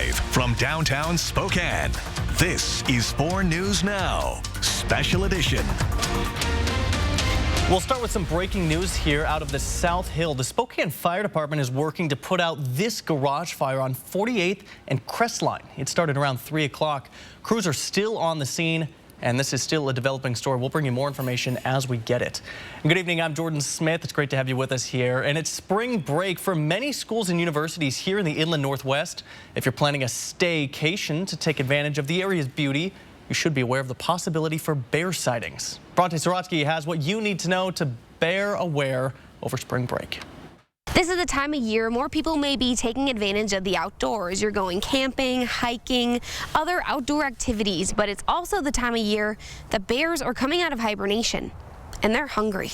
Live from downtown Spokane, this is 4 News Now, Special Edition. We'll start with some breaking news here out of the South Hill. The Spokane Fire Department is working to put out this garage fire on 48th and Crestline. It started around 3 o'clock. Crews are still on the scene, and this is still a developing story. We'll bring you more information as we get it. And good evening, I'm Jordan Smith. It's great to have you with us here. And it's spring break for many schools and universities here in the Inland Northwest. If you're planning a staycation to take advantage of the area's beauty, you should be aware of the possibility for bear sightings. Bronte Sorotsky has what you need to know to bear aware over spring break. This is the time of year more people may be taking advantage of the outdoors. You're going camping, hiking, other outdoor activities, but it's also the time of year the bears are coming out of hibernation and they're hungry.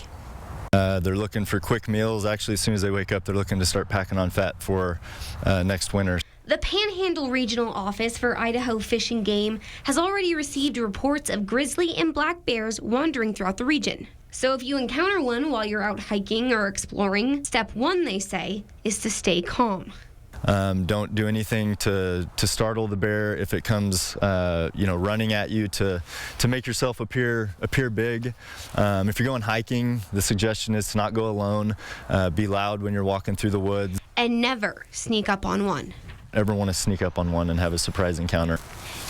They're looking for quick meals. Actually, as soon as they wake up, they're looking to start packing on fat for next winter. The Panhandle Regional Office for Idaho Fish and Game has already received reports of grizzly and black bears wandering throughout the region. So if you encounter one while you're out hiking or exploring, step one, they say, is to stay calm. Don't do anything to startle the bear if it comes, running at you to make yourself appear big. If you're going hiking, the suggestion is to not go alone. Be loud when you're walking through the woods. And never sneak up on one. Ever want to sneak up on one and have a surprise encounter.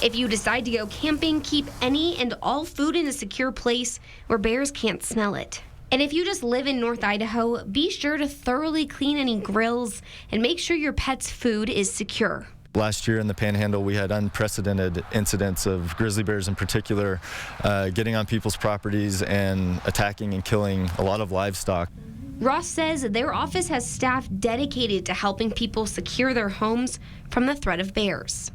If you decide to go camping, keep any and all food in a secure place where bears can't smell it. And if you just live in North Idaho, be sure to thoroughly clean any grills and make sure your pet's food is secure. Last year in the Panhandle, we had unprecedented incidents of grizzly bears in particular getting on people's properties and attacking and killing a lot of livestock. Ross says their office has staff dedicated to helping people secure their homes from the threat of bears.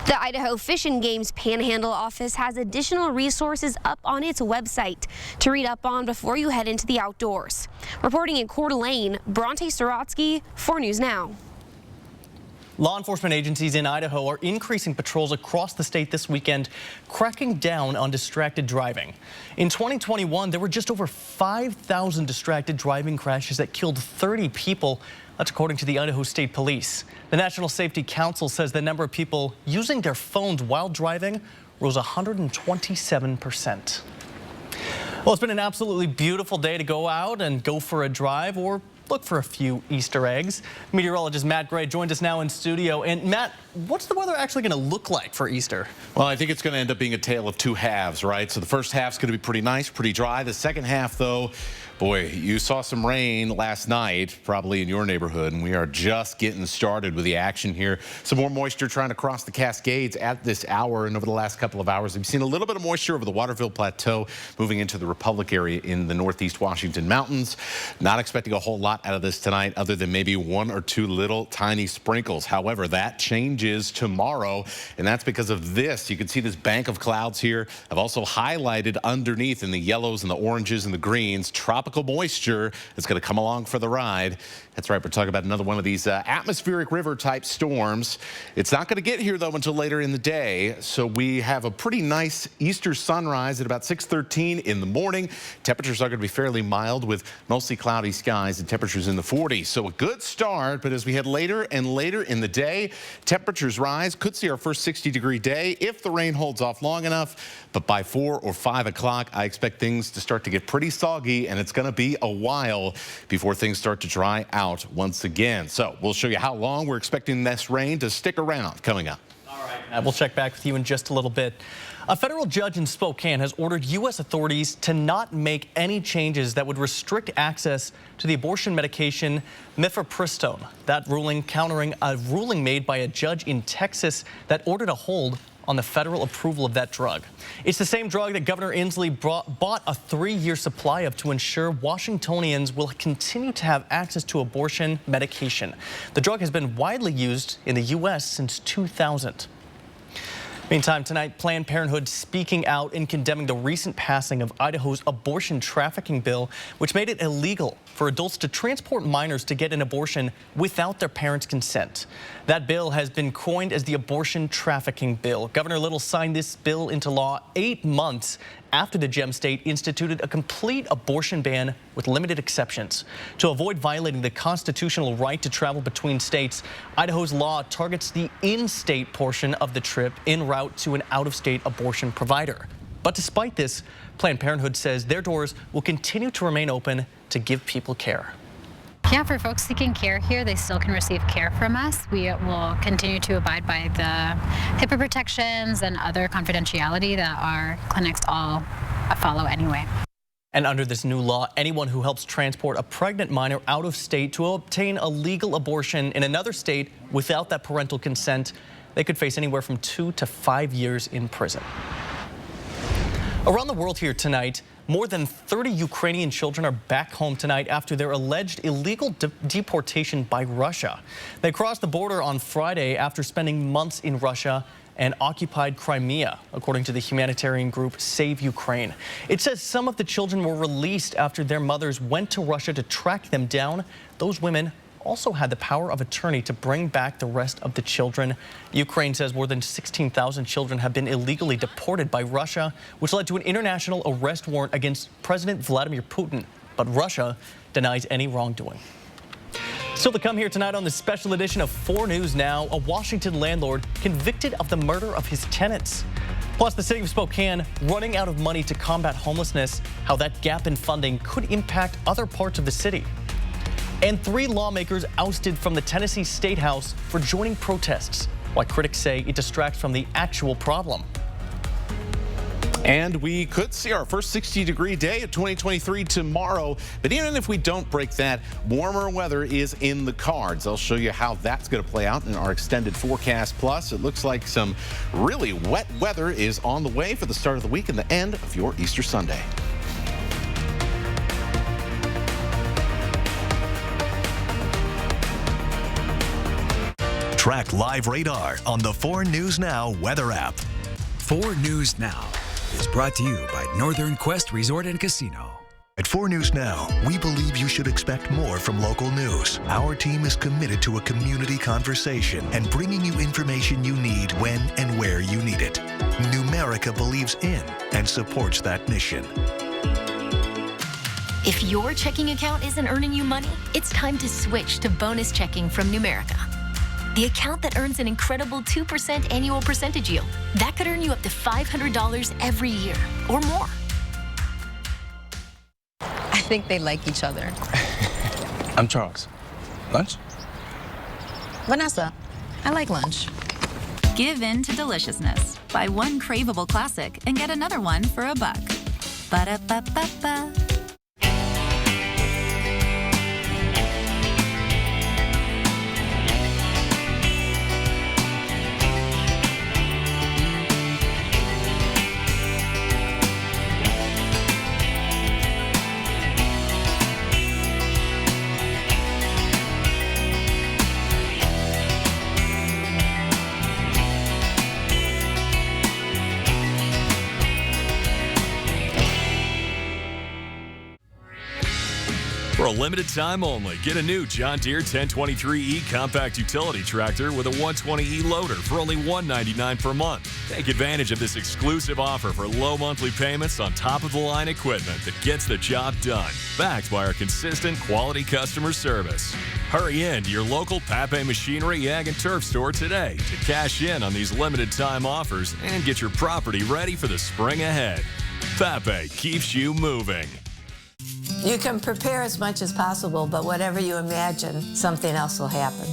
The Idaho Fish and Game's Panhandle office has additional resources up on its website to read up on before you head into the outdoors. Reporting in Coeur d'Alene, Bronte Sorotsky, 4 News Now. Law enforcement agencies in Idaho are increasing patrols across the state this weekend, cracking down on distracted driving. In 2021, there were just over 5,000 distracted driving crashes that killed 30 people. That's according to the Idaho State Police. The National Safety Council says the number of people using their phones while driving rose 127%. Well, it's been an absolutely beautiful day to go out and go for a drive or look for a few Easter eggs. Meteorologist Matt Gray joined us now in studio. And Matt, what's the weather actually going to look like for Easter? Well, I think it's going to end up being a tale of two halves, right? So the first half's going to be pretty nice, pretty dry. The second half, though, boy, you saw some rain last night, probably in your neighborhood, and we are just getting started with the action here. Some more moisture trying to cross the Cascades at this hour, and over the last couple of hours, we've seen a little bit of moisture over the Waterville Plateau, moving into the Republic area in the northeast Washington Mountains. Not expecting a whole lot out of this tonight, other than maybe 1 or 2 little tiny sprinkles. However, that changes tomorrow, and that's because of this. You can see this bank of clouds here. I've also highlighted underneath in the yellows and the oranges and the greens, tropical moisture that's going to come along for the ride. That's right, we're talking about another one of these atmospheric river type storms. It's not going to get here though until later in the day, so we have a pretty nice Easter sunrise at about 6:13 in the morning. Temperatures are going to be fairly mild with mostly cloudy skies and temperatures in the 40s. So a good start, but as we head later and later in the day, temperatures rise. Could see our first 60-degree day if the rain holds off long enough. But by 4 or 5 o'clock, I expect things to start to get pretty soggy, and it's going to be a while before things start to dry out once again. So we'll show you how long we're expecting this rain to stick around coming up. All right, we'll check back with you in just a little bit. A federal judge in Spokane has ordered U.S. authorities to not make any changes that would restrict access to the abortion medication mifepristone. That ruling countering a ruling made by a judge in Texas that ordered a hold on the federal approval of that drug. It's the same drug that Governor Inslee bought a 3-year supply of to ensure Washingtonians will continue to have access to abortion medication. The drug has been widely used in the U.S. since 2000. Meantime, tonight, Planned Parenthood speaking out in condemning the recent passing of Idaho's abortion trafficking bill, which made it illegal for adults to transport minors to get an abortion without their parents' consent. That bill has been coined as the abortion trafficking bill. Governor Little signed this bill into law 8 months after the Gem State instituted a complete abortion ban with limited exceptions. To avoid violating the constitutional right to travel between states, Idaho's law targets the in-state portion of the trip en route to an out-of-state abortion provider. But despite this, Planned Parenthood says their doors will continue to remain open to give people care. Yeah, for folks seeking care here, they still can receive care from us. We will continue to abide by the HIPAA protections and other confidentiality that our clinics all follow anyway. And under this new law, anyone who helps transport a pregnant minor out of state to obtain a legal abortion in another state without that parental consent, they could face anywhere from 2 to 5 years in prison. Around the world here tonight, more than 30 Ukrainian children are back home tonight after their alleged illegal deportation by Russia. They crossed the border on Friday after spending months in Russia and occupied Crimea, according to the humanitarian group Save Ukraine. It says some of the children were released after their mothers went to Russia to track them down. Those women also had the power of attorney to bring back the rest of the children. Ukraine says more than 16,000 children have been illegally deported by Russia, which led to an international arrest warrant against President Vladimir Putin. But Russia denies any wrongdoing. Still to come here tonight on this special edition of 4 News Now, a Washington landlord convicted of the murder of his tenants. Plus, the city of Spokane running out of money to combat homelessness, how that gap in funding could impact other parts of the city. And 3 lawmakers ousted from the Tennessee State House for joining protests, why critics say it distracts from the actual problem. And we could see our first 60-degree day of 2023 tomorrow. But even if we don't break that, warmer weather is in the cards. I'll show you how that's going to play out in our extended forecast. Plus, it looks like some really wet weather is on the way for the start of the week and the end of your Easter Sunday. Track live radar on the 4 News Now weather app. 4 News Now is brought to you by Northern Quest Resort and Casino. At 4 News Now, we believe you should expect more from local news. Our team is committed to a community conversation and bringing you information you need when and where you need it. Numerica believes in and supports that mission. If your checking account isn't earning you money, it's time to switch to bonus checking from Numerica. The account that earns an incredible 2% annual percentage yield. That could earn you up to $500 every year or more. I think they like each other. I'm Charles. Lunch? Vanessa. I like lunch. Give in to deliciousness. Buy one craveable classic and get another one for $1. Ba-da-ba-ba-ba. For a limited time only, get a new John Deere 1023E compact utility tractor with a 120E loader for only $199 per month. Take advantage of this exclusive offer for low monthly payments on top-of-the-line equipment that gets the job done, backed by our consistent quality customer service. Hurry in to your local Pape Machinery Ag and Turf store today to cash in on these limited time offers and get your property ready for the spring ahead. Pape keeps you moving. You can prepare as much as possible, but whatever you imagine, something else will happen.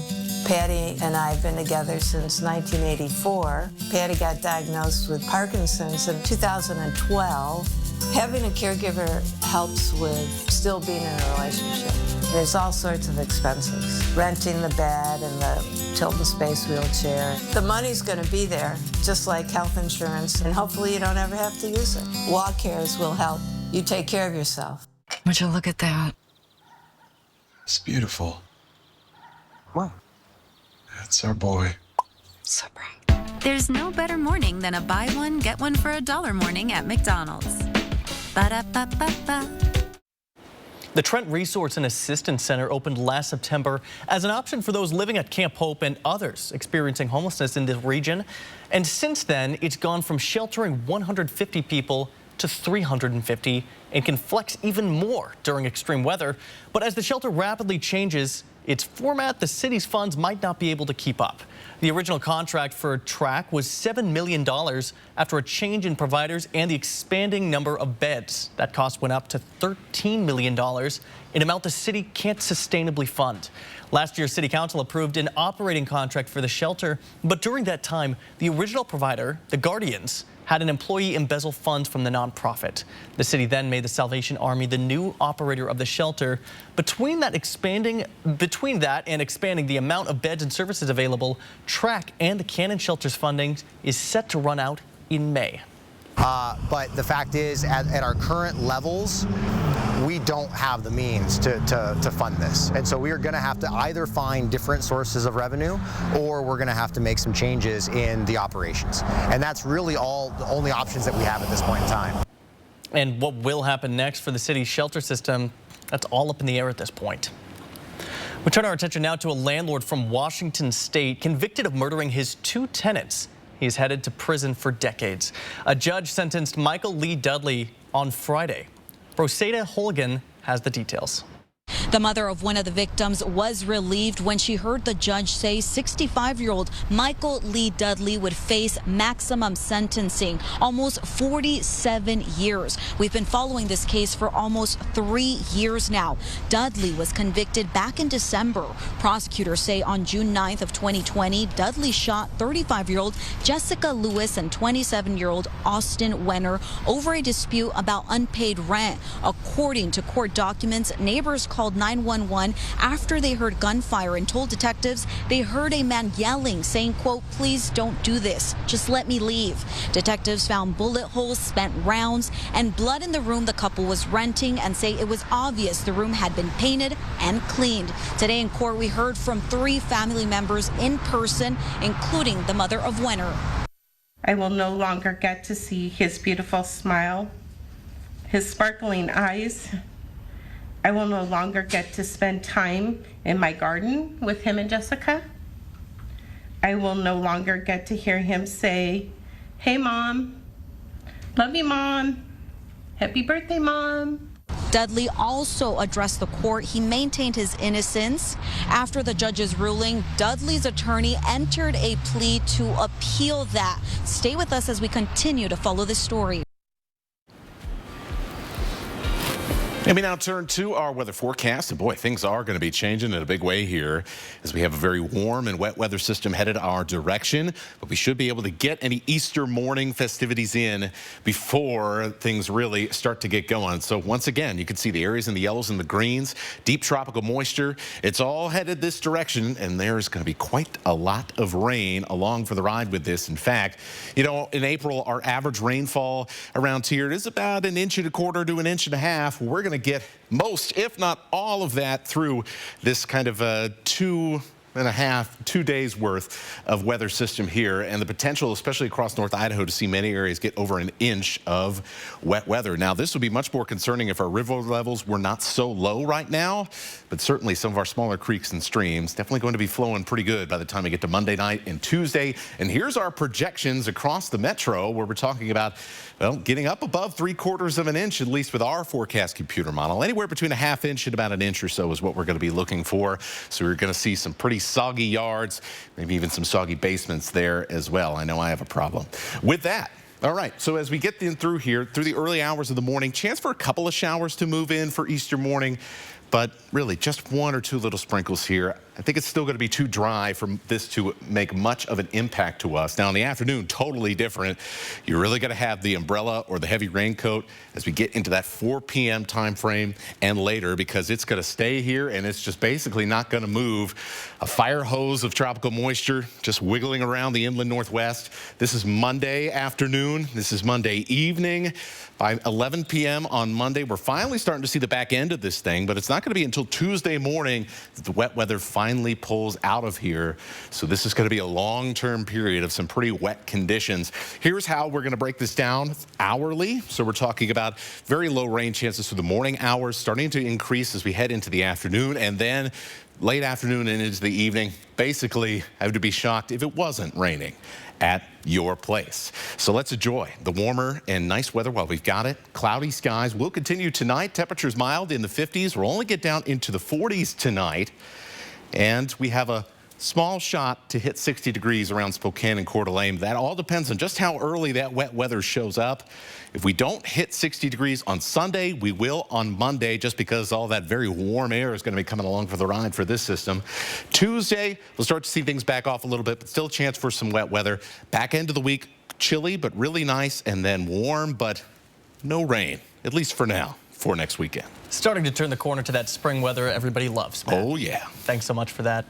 Patty and I have been together since 1984. Patty got diagnosed with Parkinson's in 2012. Having a caregiver helps with still being in a relationship. There's all sorts of expenses. Renting the bed and the Tilton Space wheelchair. The money's going to be there, just like health insurance, and hopefully you don't ever have to use it. Walk Cares will help you take care of yourself. Would you look at that? It's beautiful. Wow. That's our boy. So bright. There's no better morning than a buy one, get one for $1 morning at McDonald's. Ba-da-ba-ba-ba. The Trent Resource and Assistance Center opened last September as an option for those living at Camp Hope and others experiencing homelessness in this region. And since then, it's gone from sheltering 150 people to 350 and can flex even more during extreme weather. But as the shelter rapidly changes its format, the city's funds might not be able to keep up. The original contract for TRAC was $7 million after a change in providers and the expanding number of beds. That cost went up to $13 million, an amount the city can't sustainably fund. Last year, City Council approved an operating contract for the shelter, but during that time, the original provider, the Guardians, had an employee embezzle funds from the nonprofit. The city then made the Salvation Army the new operator of the shelter. Between that and expanding the amount of beds and services available, TRAC and the Cannon Shelter's funding is set to run out in May. But the fact is, at our current levels, we don't have the means to fund this. And so we are going to have to either find different sources of revenue, or we're going to have to make some changes in the operations. And that's really the only options that we have at this point in time. And what will happen next for the city's shelter system, that's all up in the air at this point. We turn our attention now to a landlord from Washington State convicted of murdering his 2 tenants. He's headed to prison for decades. A judge sentenced Michael Lee Dudley on Friday. Rosada Holigan has the details. The mother of one of the victims was relieved when she heard the judge say 65-year-old Michael Lee Dudley would face maximum sentencing, almost 47 years. We've been following this case for almost 3 years now. Dudley was convicted back in December. Prosecutors say on June 9th of 2020, Dudley shot 35-year-old Jessica Lewis and 27-year-old Austin Wenner over a dispute about unpaid rent. According to court documents, neighbors called 911 after they heard gunfire and told detectives they heard a man yelling, saying, quote, "Please don't do this. Just let me leave." Detectives found bullet holes, spent rounds, and blood in the room the couple was renting and say it was obvious the room had been painted and cleaned. Today in court, we heard from 3 family members in person, including the mother of Wenner. I will no longer get to see his beautiful smile, his sparkling eyes. I will no longer get to spend time in my garden with him and Jessica. I will no longer get to hear him say, "Hey, Mom. Love you, Mom. Happy birthday, Mom." Dudley also addressed the court. He maintained his innocence. After the judge's ruling, Dudley's attorney entered a plea to appeal that. Stay with us as we continue to follow this story. And we now turn to our weather forecast. And boy, things are going to be changing in a big way here as we have a very warm and wet weather system headed our direction. But we should be able to get any Easter morning festivities in before things really start to get going. So once again, you can see the areas in the yellows and the greens, deep tropical moisture. It's all headed this direction, and there's going to be quite a lot of rain along for the ride with this. In fact, you know, in April, our average rainfall around here is about 1.25 inches to 1.5 inches. We're going to get most, if not all of that through this kind of 2 days worth of weather system here, and the potential, especially across North Idaho, to see many areas get over 1 inch of wet weather. Now, this would be much more concerning if our river levels were not so low right now, but certainly some of our smaller creeks and streams definitely going to be flowing pretty good by the time we get to Monday night and Tuesday. And here's our projections across the metro, where we're talking about, well, getting up above 3/4 inch, at least with our forecast computer model. Anywhere between 1/2 inch and about 1 inch or so is what we're going to be looking for. So we're going to see some pretty soggy yards, maybe even some soggy basements there as well. I know I have a problem with that. All right, so as we get through here, through the early hours of the morning, chance for a couple of showers to move in for Easter morning, but really just 1 or 2 little sprinkles here. I think it's still going to be too dry for this to make much of an impact to us. Now in the afternoon, totally different. You're really going to have the umbrella or the heavy raincoat as we get into that 4 p.m. time frame and later, because it's going to stay here and it's just basically not going to move. A fire hose of tropical moisture just wiggling around the inland northwest. This is Monday afternoon. This is Monday evening. By 11 p.m. on Monday, we're finally starting to see the back end of this thing, but it's not going to be until Tuesday morning that the wet weather finally pulls out of here. So this is going to be a long-term period of some pretty wet conditions. Here's how we're going to break this down hourly. So we're talking about very low rain chances for the morning hours, starting to increase as we head into the afternoon, and then late afternoon and into the evening. Basically, I would be shocked if it wasn't raining at your place. So let's enjoy the warmer and nice weather while we've got it. Cloudy skies will continue tonight. Temperatures mild in the 50s. We'll only get down into the 40s tonight. And we have a small shot to hit 60 degrees around Spokane and Coeur d'Alene. That all depends on just how early that wet weather shows up. If we don't hit 60 degrees on Sunday, we will on Monday, just because all that very warm air is going to be coming along for the ride for this system. Tuesday, we'll start to see things back off a little bit, but still a chance for some wet weather. Back end of the week, chilly, but really nice, and then warm, but no rain, at least for now, for next weekend. Starting to turn the corner to that spring weather everybody loves, Matt. Oh, yeah. Thanks so much for that.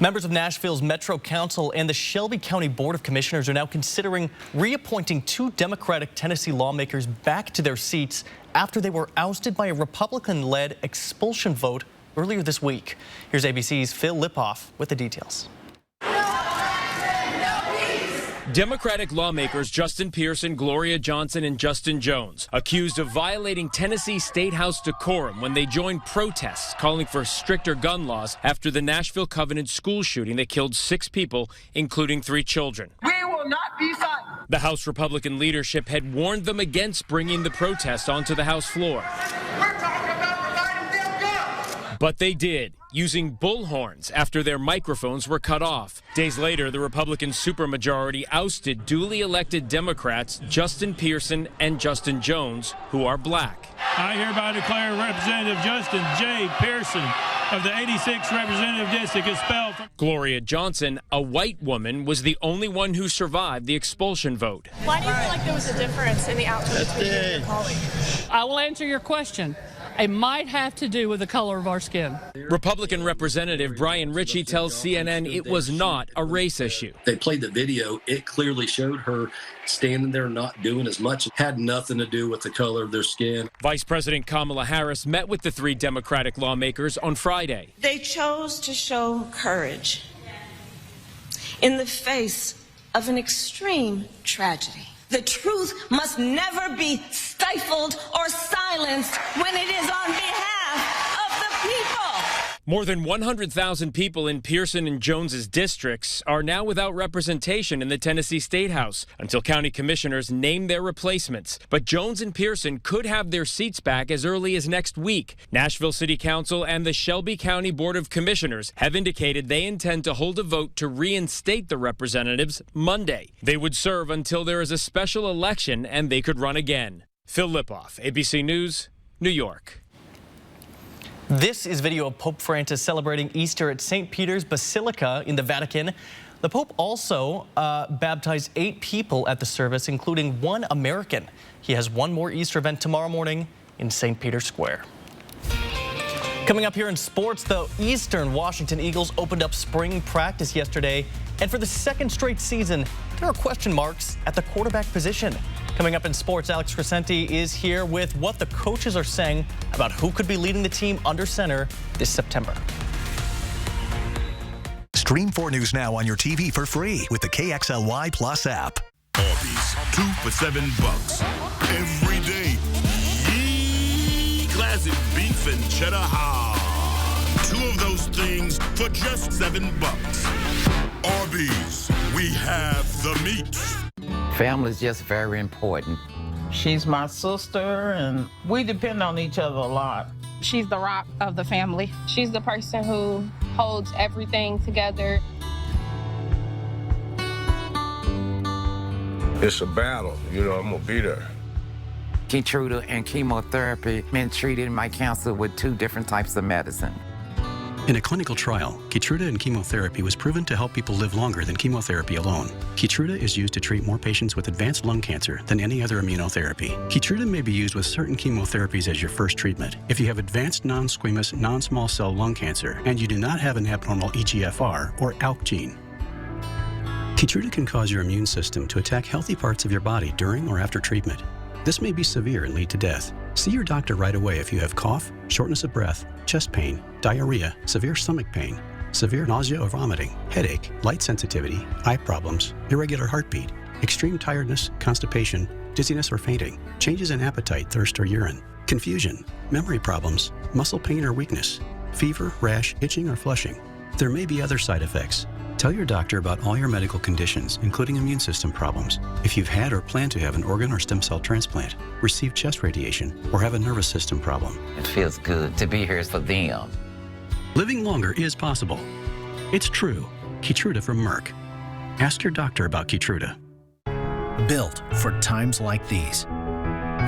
Members of Nashville's Metro Council and the Shelby County Board of Commissioners are now considering reappointing 2 Democratic Tennessee lawmakers back to their seats after they were ousted by a Republican-led expulsion vote earlier this week. Here's ABC's Phil Lipoff with the details. Democratic lawmakers Justin Pearson, Gloria Johnson, and Justin Jones accused of violating Tennessee State House decorum when they joined protests calling for stricter gun laws after the Nashville Covenant school shooting that killed 6 people, including 3 children. We will not be silent. The House Republican leadership had warned them against bringing the protest onto the House floor. We're talking about providing them guns. But they did, using bullhorns after their microphones were cut off. Days later, the Republican supermajority ousted duly elected Democrats Justin Pearson and Justin Jones, who are black. I hereby declare Representative Justin J. Pearson of the 86th Representative District expelled. Gloria Johnson, a white woman, was the only one who survived the expulsion vote. Why do you feel like there was a difference in the outcome between you and your colleague? I will answer your question. It might have to do with the color of our skin. Republican Representative Brian Ritchie tells CNN it was not a race issue. They played the video. It clearly showed her standing there not doing as much. It had nothing to do with the color of their skin. Vice President Kamala Harris met with the 3 Democratic lawmakers on Friday. They chose to show courage in the face of an extreme tragedy. The truth must never be stifled or silenced when it is on behalf of the people. More than 100,000 people in Pearson and Jones's districts are now without representation in the Tennessee State House until county commissioners name their replacements. But Jones and Pearson could have their seats back as early as next week. Nashville City Council and the Shelby County Board of Commissioners have indicated they intend to hold a vote to reinstate the representatives Monday. They would serve until there is a special election and they could run again. Phil Lipoff, ABC News, New York. This is video of Pope Francis celebrating Easter at St. Peter's Basilica in the Vatican. The Pope also baptized 8 people at the service, including 1 American. He has one more Easter event tomorrow morning in St. Peter's Square. Coming up here in sports, the Eastern Washington Eagles opened up spring practice yesterday. And for the 2nd straight season, there are question marks at the quarterback position. Coming up in sports, Alex Crescenti is here with what the coaches are saying about who could be leading the team under center this September. Stream 4 News now on your TV for free with the KXLY Plus app. Arby's, 2 for $7 every day. Classic beef and cheddar hard. 2 of those things for just $7. Arby's, we have the meat. Family is just very important. She's my sister, and we depend on each other a lot. She's the rock of the family. She's the person who holds everything together. It's a battle, I'm gonna be there. Keytruda and chemotherapy, been treated in my cancer with 2 different types of medicine. In a clinical trial, Keytruda and chemotherapy was proven to help people live longer than chemotherapy alone. Keytruda is used to treat more patients with advanced lung cancer than any other immunotherapy. Keytruda may be used with certain chemotherapies as your first treatment. If you have advanced non-squamous, non-small cell lung cancer and you do not have an abnormal EGFR or ALK gene. Keytruda can cause your immune system to attack healthy parts of your body during or after treatment. This may be severe and lead to death. See your doctor right away if you have cough, shortness of breath, chest pain, diarrhea, severe stomach pain, severe nausea or vomiting, headache, light sensitivity, eye problems, irregular heartbeat, extreme tiredness, constipation, dizziness or fainting, changes in appetite, thirst or urine, confusion, memory problems, muscle pain or weakness, fever, rash, itching, or flushing. There may be other side effects. Tell your doctor about all your medical conditions, including immune system problems. If you've had or plan to have an organ or stem cell transplant, receive chest radiation, or have a nervous system problem. It feels good to be here for them. Living longer is possible. It's true. Keytruda from Merck. Ask your doctor about Keytruda. Built for times like these.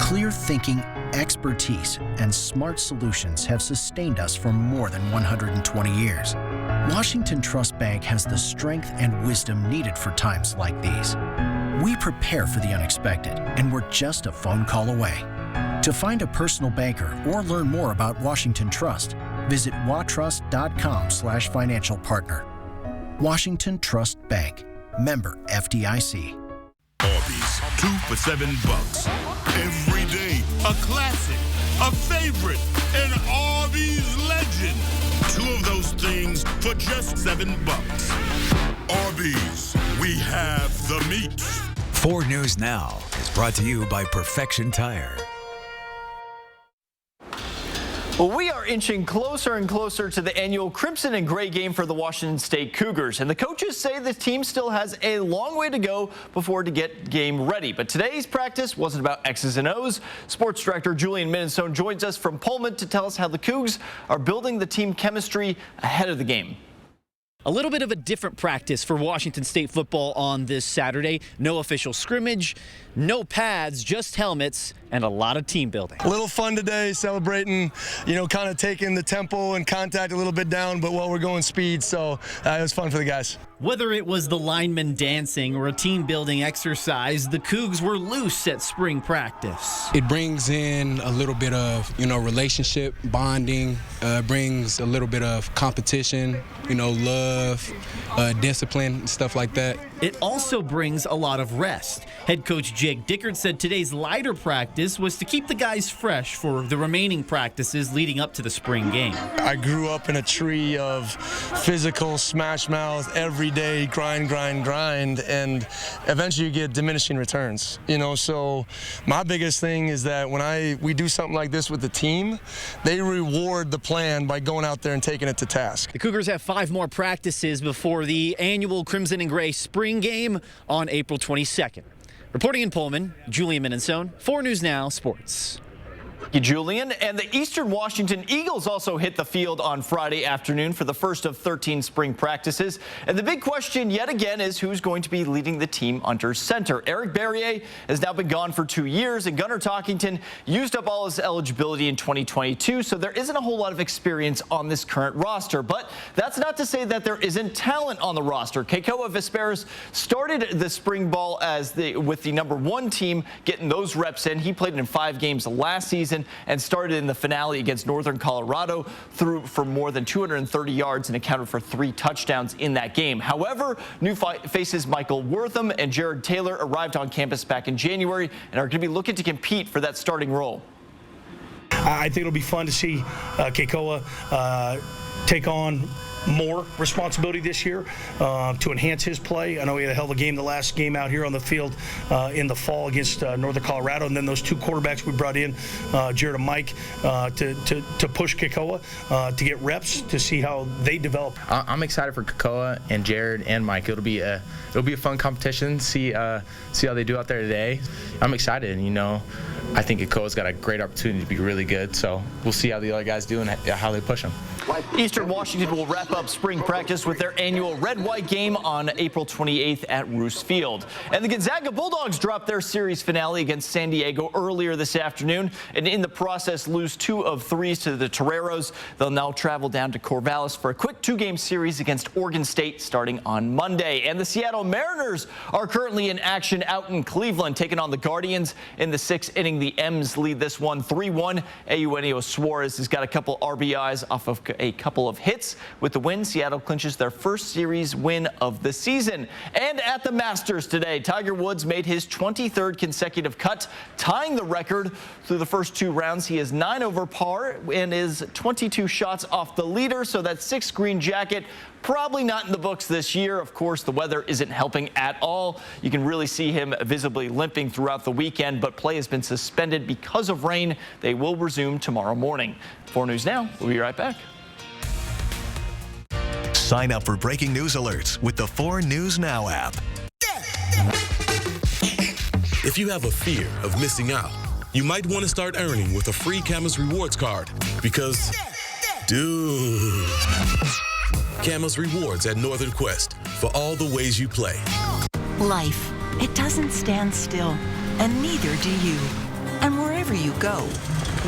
Clear thinking, expertise, and smart solutions have sustained us for more than 120 years. Washington Trust Bank has the strength and wisdom needed for times like these. We prepare for the unexpected, and we're just a phone call away. To find a personal banker or learn more about Washington Trust, visit watrust.com/financial partner. Washington Trust Bank. Member FDIC. Arby's, 2 for $7. Every day, a classic, a favorite, an Arby's legend. 2 of those things for just $7. Arby's, we have the meat. 4 News Now is brought to you by Perfection Tire. Well, we are inching closer and closer to the annual Crimson and Gray game for the Washington State Cougars. And the coaches say the team still has a long way to go before to get game ready. But today's practice wasn't about X's and O's. Sports director Julian Minnesone joins us from Pullman to tell us how the Cougs are building the team chemistry ahead of the game. A little bit of a different practice for Washington State football on this Saturday. No official scrimmage, no pads, just helmets, and a lot of team building. A little fun today, celebrating, kind of taking the tempo and contact a little bit down, but while we're going speed, so it was fun for the guys. Whether it was the linemen dancing or a team-building exercise, the Cougs were loose at spring practice. It brings in a little bit of, relationship, bonding, brings a little bit of competition, love, discipline, stuff like that. It also brings a lot of rest. Head coach Jake Dickert said today's lighter practice was to keep the guys fresh for the remaining practices leading up to the spring game. I grew up in a tree of physical smash mouth, every day grind, and eventually you get diminishing returns. So my biggest thing is that when we do something like this with the team, they reward the plan by going out there and taking it to task. The Cougars have 5 more practices before the annual Crimson and Gray spring game on April 22nd. Reporting in Pullman, Julian Minnesone, 4 News Now Sports. Thank you, Julian. And the Eastern Washington Eagles also hit the field on Friday afternoon for the first of 13 spring practices. And the big question yet again is who's going to be leading the team under center. Eric Barrier has now been gone for 2 years, and Gunnar Talkington used up all his eligibility in 2022, so there isn't a whole lot of experience on this current roster. But that's not to say that there isn't talent on the roster. Keikoa Vesperis started the spring ball with the #1 team, getting those reps in. He played in 5 games last season and started in the finale against Northern Colorado, threw for more than 230 yards and accounted for 3 touchdowns in that game. However, new faces Michael Wortham and Jared Taylor arrived on campus back in January and are going to be looking to compete for that starting role. I think it'll be fun to see Keikoa take on more responsibility this year to enhance his play. I know he had a hell of a game the last game out here on the field in the fall against Northern Colorado, and then those 2 quarterbacks we brought in, Jared and Mike, to push Keikoa to get reps to see how they develop. I'm excited for Keikoa and Jared and Mike. It'll be a fun competition. See how they do out there today. I'm excited, I think Keikoa's got a great opportunity to be really good. So we'll see how the other guys do and how they push them. Eastern Washington will wrap up spring practice with their annual red-white game on April 28th at Roos Field. And the Gonzaga Bulldogs dropped their series finale against San Diego earlier this afternoon, and in the process lose 2 of 3 to the Toreros. They'll now travel down to Corvallis for a quick 2-game series against Oregon State starting on Monday. And the Seattle Mariners are currently in action out in Cleveland, taking on the Guardians in the 6th inning. The M's lead this one 3-1. Eugenio Suarez has got a couple RBIs off of a couple of hits. With the win, Seattle clinches their first series win of the season. And at the Masters today, Tiger Woods made his 23rd consecutive cut, tying the record through the first 2 rounds. He is 9 over par and is 22 shots off the leader, so that 6th green jacket probably not in the books this year. Of course, the weather isn't helping at all. You can really see him visibly limping throughout the weekend, but play has been suspended because of rain. They will resume tomorrow morning. 4 News Now, we'll be right back. Sign up for breaking news alerts with the 4 News Now app. If you have a fear of missing out, you might want to start earning with a free Camas Rewards card because, dude, Camas Rewards at Northern Quest for all the ways you play. Life, it doesn't stand still, and neither do you. And wherever you go,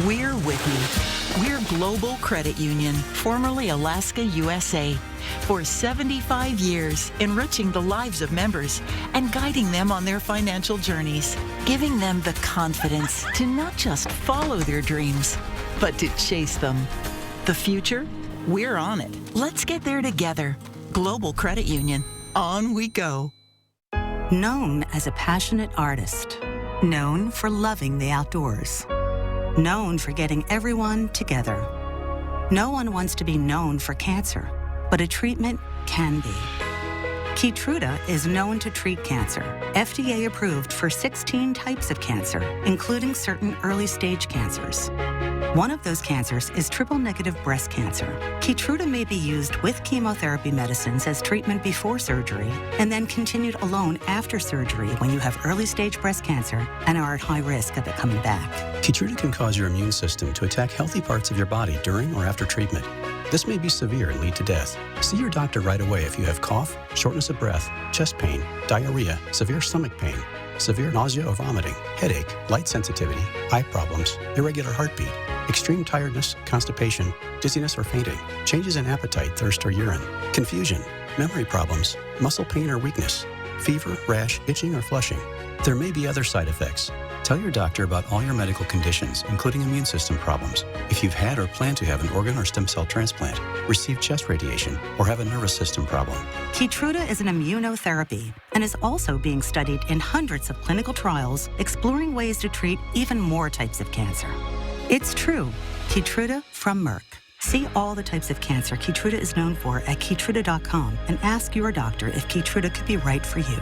we're with you. We're Global Credit Union, formerly Alaska USA. For 75 years, enriching the lives of members and guiding them on their financial journeys, giving them the confidence to not just follow their dreams, but to chase them. The future? We're on it. Let's get there together. Global Credit Union. On we go. Known as a passionate artist, known for loving the outdoors, known for getting everyone together. No one wants to be known for cancer, but a treatment can be. Keytruda is known to treat cancer, FDA approved for 16 types of cancer, including certain early-stage cancers. One of those cancers is triple-negative breast cancer. Keytruda may be used with chemotherapy medicines as treatment before surgery, and then continued alone after surgery when you have early-stage breast cancer and are at high risk of it coming back. Keytruda can cause your immune system to attack healthy parts of your body during or after treatment. This may be severe and lead to death. See your doctor right away if you have cough, shortness of breath, chest pain, diarrhea, severe stomach pain, severe nausea or vomiting, headache, light sensitivity, eye problems, irregular heartbeat, extreme tiredness, constipation, dizziness or fainting, changes in appetite, thirst or urine, confusion, memory problems, muscle pain or weakness, fever, rash, itching or flushing. There may be other side effects. Tell your doctor about all your medical conditions, including immune system problems. If you've had or plan to have an organ or stem cell transplant, receive chest radiation, or have a nervous system problem. Keytruda is an immunotherapy and is also being studied in hundreds of clinical trials exploring ways to treat even more types of cancer. It's true. Keytruda from Merck. See all the types of cancer Keytruda is known for at Keytruda.com and ask your doctor if Keytruda could be right for you.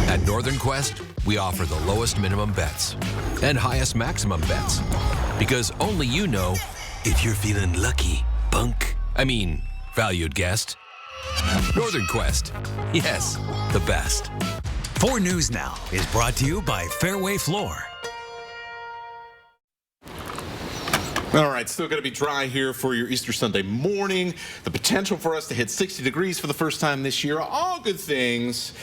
At Northern Quest, we offer the lowest minimum bets and highest maximum bets because only you know if you're feeling lucky, valued guest. Northern Quest, yes, the best. 4 News Now is brought to you by Fairway Floor. All right, still going to be dry here for your Easter Sunday morning. The potential for us to hit 60 degrees for the first time this year. All good things.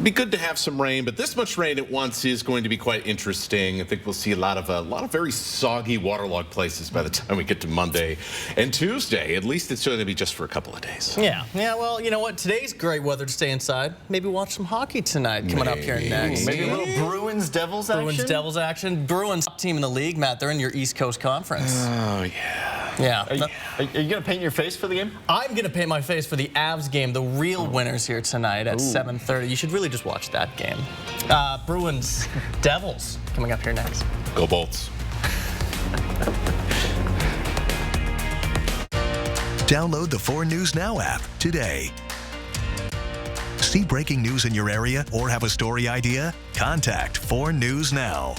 Be good to have some rain, but this much rain at once is going to be quite interesting. I think we'll see a lot of very soggy, waterlogged places by the time we get to Monday and Tuesday. At least it's going to be just for a couple of days. Yeah. Well, you know what? Today's great weather to stay inside. Maybe watch some hockey tonight coming up here next. Maybe a little Bruins-Devils action? Bruins-Devils action. Bruins top team in the league, Matt. They're in your East Coast Conference. Oh, yeah. Yeah. Are you going to paint your face for the game? I'm going to paint my face for the Avs game, the real winners here tonight at 7:30. You should really just watch that game. Bruins, Devils coming up here next. Go Bolts. Download the 4 News Now app today. See breaking news in your area or have a story idea? Contact 4 News Now.